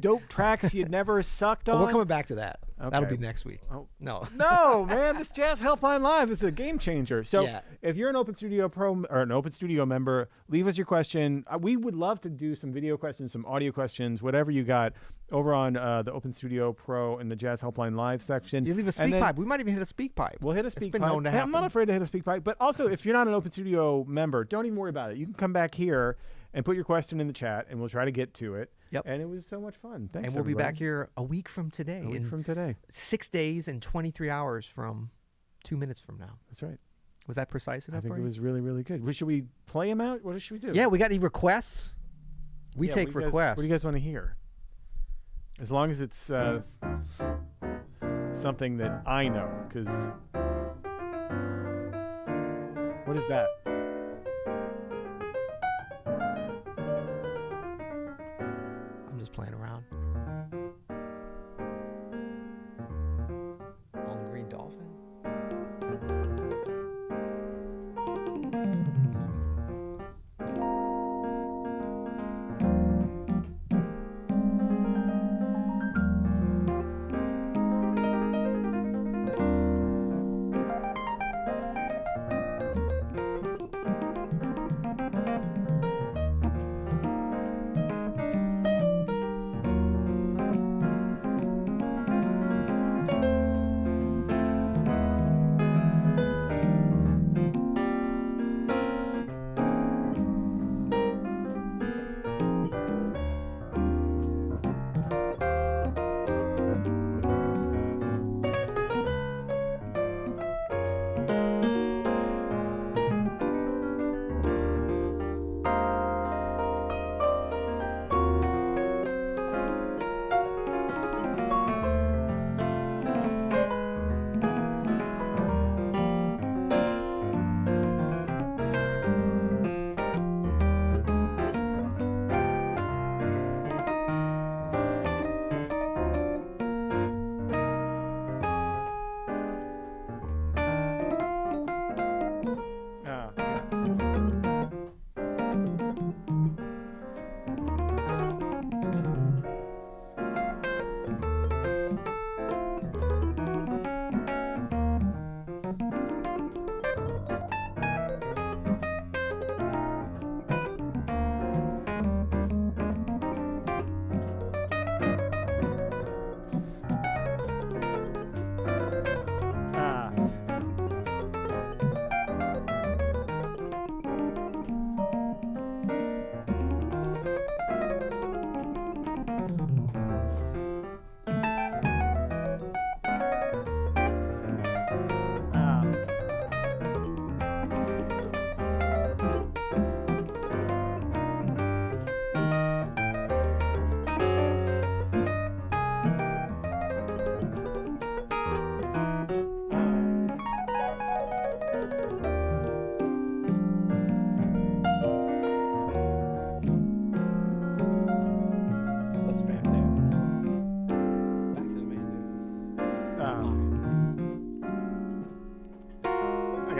dope tracks you never sucked on? Oh, we're coming back to that. That'll Okay. be next week. Oh. No. No, man, this Jazz Helpline Live is a game changer. So Yeah. if you're an Open Studio Pro or an Open Studio member, leave us your question. We would love to do some video questions, some audio questions, whatever you got over on the Open Studio Pro in the Jazz Helpline Live section. You leave a And speak then pipe. We might even hit a speak pipe. We'll hit a It's speak been pipe. known to Hey, I'm not happen. afraid to hit a speak pipe. But also, if you're not an Open Studio member, don't even worry about it. You can come back here and put your question in the chat, and we'll try to get to it. Yep. And it was so much fun. Thanks, And we'll be everybody. back here a week from today. a week in from today. 6 days and 23 hours from 2 minutes from now. That's right. Was that precise I enough think for it you? was really, really good. Should we play him out? What should we do? Yeah, we got any requests? We Yeah, take what do you guys- requests. What do you guys want to hear? As long as it's something that I know, because what is that?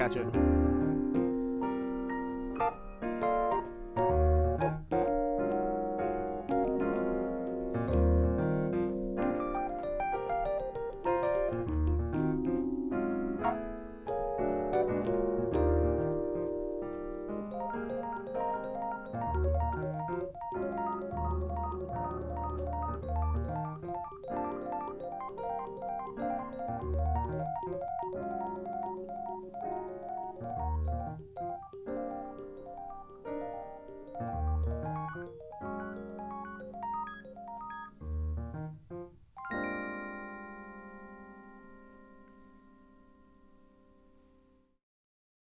Gotcha.